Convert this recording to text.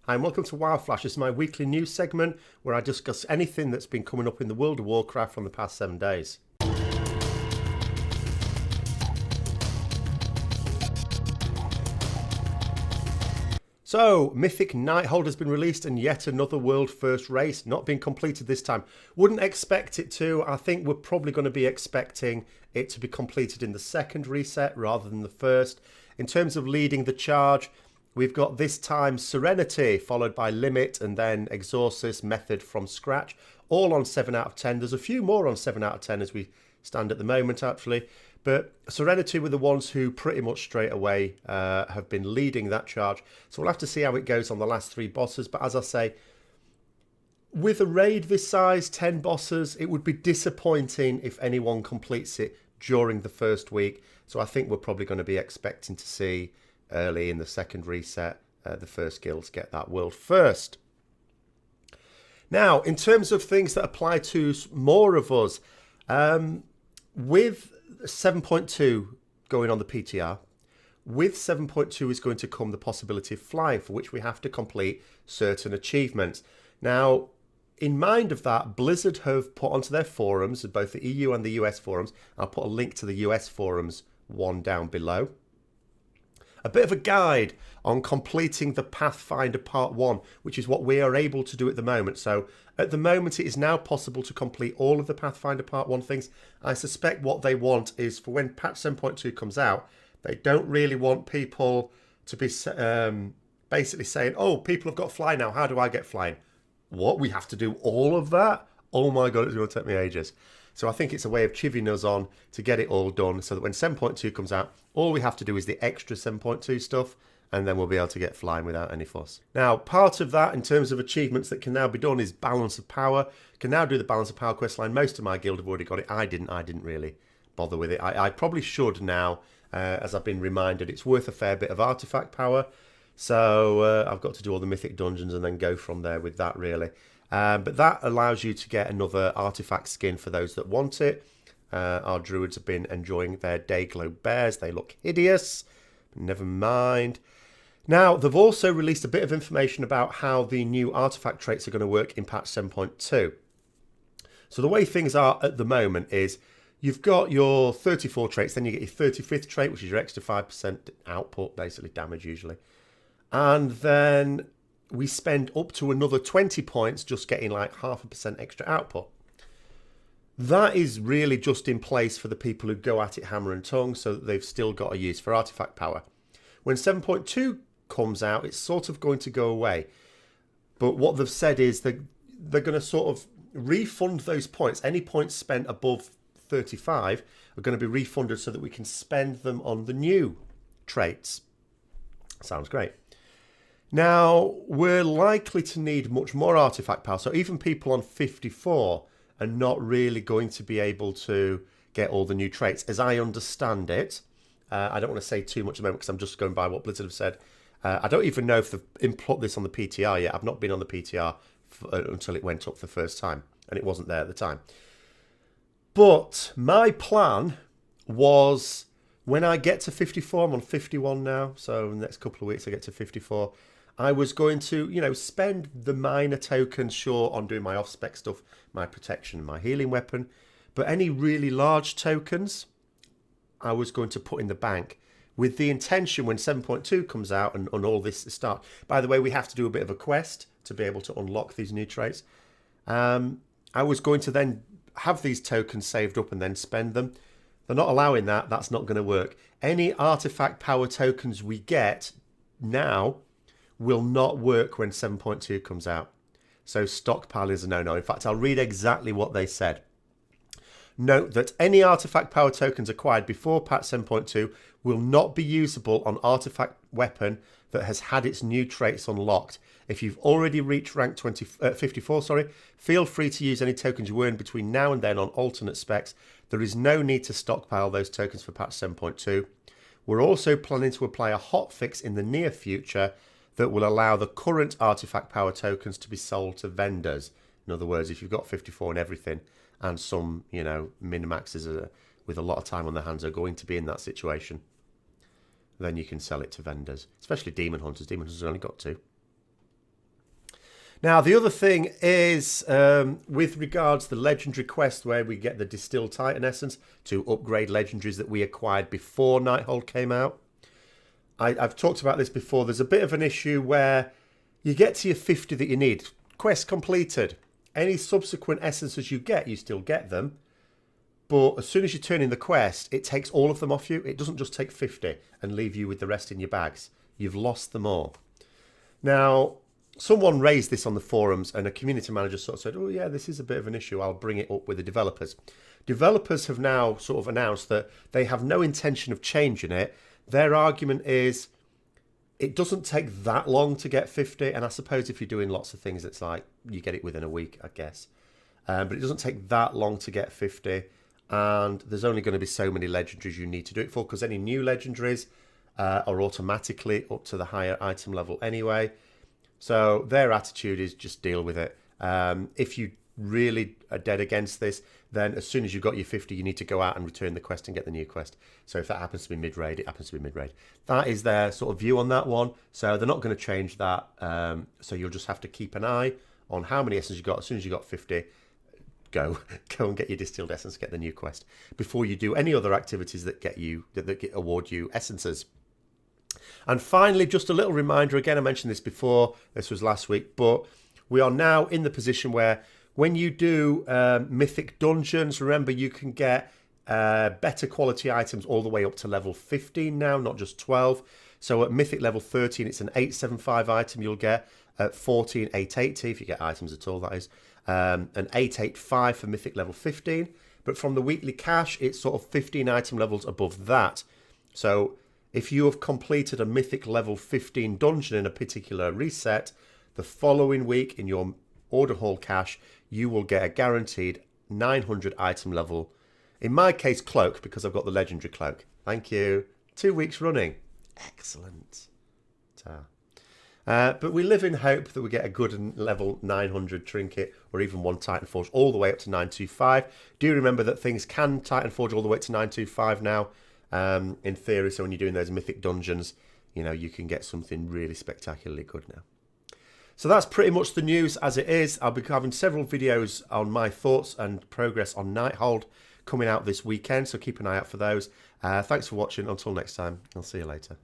Hi and welcome to Wild Flash. This is my weekly news segment where I discuss anything that's been coming up in the world of Warcraft from the past 7 days. So, Mythic Nighthold has been released and yet another world first race, not being completed this time. Wouldn't expect it to. I think we're probably going to be expecting it to be completed in the second reset rather than the first. In terms of leading the charge, we've got this time Serenity, followed by Limit, and then Exorcist, Method from scratch, all on 7 out of 10. There's a few more on 7 out of 10 as we stand at the moment, actually. But Serenity were the ones who pretty much straight away have been leading that charge. So we'll have to see how it goes on the last 3 bosses. But as I say, with a raid this size, 10 bosses, it would be disappointing if anyone completes it during the first week. So I think we're probably going to be expecting to see early in the second reset, the first guilds get that world first. Now, in terms of things that apply to more of us, with 7.2 going on the PTR, with 7.2 is going to come the possibility of flying, for which we have to complete certain achievements. Now, in mind of that, Blizzard have put onto their forums, both the EU and the US forums, I'll put a link to the US forums one down below, a bit of a guide on completing the Pathfinder Part 1, which is what we are able to do at the moment. So at the moment, it is now possible to complete all of the Pathfinder Part 1 things. I suspect what they want is for when patch 7.2 comes out, they don't really want people to be basically saying, oh, people have got fly now, how do I get flying? What, we have to do all of that? Oh my God, it's going to take me ages. So I think it's a way of chivying us on to get it all done so that when 7.2 comes out, all we have to do is the extra 7.2 stuff, and then we'll be able to get flying without any fuss. Now, part of that in terms of achievements that can now be done is Balance of Power. Can now do the Balance of Power quest line. Most of my guild have already got it. I didn't really bother with it. I probably should now, as I've been reminded. It's worth a fair bit of artifact power. So I've got to do all the mythic dungeons and then go from there with that, really. But that allows you to get another artifact skin for those that want it. Our druids have been enjoying their Dayglow bears. They look hideous. Never mind. Now, they've also released a bit of information about how the new artifact traits are going to work in patch 7.2. So the way things are at the moment is you've got your 34 traits, then you get your 35th trait, which is your extra 5% output, basically damage usually. And then we spend up to another 20 points just getting like 0.5% extra output. That is really just in place for the people who go at it hammer and tongue, so that they've still got a use for artifact power. When 7.2 comes out, it's sort of going to go away. But what they've said is they're going to sort of refund those points. Any points spent above 35 are going to be refunded so that we can spend them on the new traits. Sounds great. Now, we're likely to need much more artifact power. So even people on 54 are not really going to be able to get all the new traits. As I understand it, I don't want to say too much at the moment because I'm just going by what Blizzard have said. I don't even know if they've put this on the PTR yet. I've not been on the PTR until it went up for the first time. And it wasn't there at the time. But my plan was when I get to 54, I'm on 51 now. So in the next couple of weeks I get to 54. I was going to, spend the minor tokens, sure, on doing my off-spec stuff, my protection and my healing weapon. But any really large tokens, I was going to put in the bank with the intention when 7.2 comes out and all this start. By the way, we have to do a bit of a quest to be able to unlock these new traits. I was going to then have these tokens saved up and then spend them. They're not allowing that. That's not going to work. Any artifact power tokens we get now will not work when 7.2 comes out. So stockpile is a no-no. In fact, I'll read exactly what they said. Note that any artifact power tokens acquired before patch 7.2 will not be usable on artifact weapon that has had its new traits unlocked. If you've already reached rank 54, feel free to use any tokens you earn between now and then on alternate specs. There is no need to stockpile those tokens for patch 7.2. We're also planning to apply a hotfix in the near future that will allow the current artifact power tokens to be sold to vendors. In other words, if you've got 54 and everything, and some, min-maxes with a lot of time on their hands are going to be in that situation, then you can sell it to vendors, especially Demon Hunters. Demon Hunters have only got 2. Now, the other thing is, with regards to the legendary quest where we get the Distilled Titan Essence to upgrade legendaries that we acquired before Nighthold came out. I've talked about this before. There's a bit of an issue where you get to your 50 that you need. Quest completed. Any subsequent essences you get, you still get them. But as soon as you turn in the quest, it takes all of them off you. It doesn't just take 50 and leave you with the rest in your bags. You've lost them all. Now, someone raised this on the forums and a community manager sort of said, oh yeah, this is a bit of an issue. I'll bring it up with the developers. Developers have now sort of announced that they have no intention of changing it. Their argument is it doesn't take that long to get 50. And I suppose if you're doing lots of things, it's like you get it within a week, I guess. But it doesn't take that long to get 50. And there's only going to be so many legendaries you need to do it for, because any new legendaries are automatically up to the higher item level anyway. So their attitude is just deal with it. If you really are dead against this, then as soon as you've got your 50, you need to go out and return the quest and get the new quest. So if that happens to be mid-raid, it happens to be mid-raid. That is their sort of view on that one. So they're not going to change that. So you'll just have to keep an eye on how many essences you got. As soon as you got 50, go and get your distilled essence, get the new quest before you do any other activities that award you essences. And finally, just a little reminder, again, I mentioned this before, this was last week, but we are now in the position where when you do mythic dungeons, remember you can get better quality items all the way up to level 15 now, not just 12. So at mythic level 13, it's an 875 item you'll get. At 14, 880, if you get items at all, that is. An 885 for mythic level 15. But from the weekly cache, it's sort of 15 item levels above that. So if you have completed a mythic level 15 dungeon in a particular reset, the following week in your order hall cache, you will get a guaranteed 900 item level. In my case, cloak, because I've got the legendary cloak. Thank you. 2 weeks running. Excellent. But we live in hope that we get a good level 900 trinket or even one Titan Forge all the way up to 925. Do remember that things can Titan Forge all the way to 925 now, in theory. So when you're doing those mythic dungeons, you can get something really spectacularly good now. So that's pretty much the news as it is. I'll be having several videos on my thoughts and progress on Nighthold coming out this weekend, so keep an eye out for those. Thanks for watching. Until next time, I'll see you later.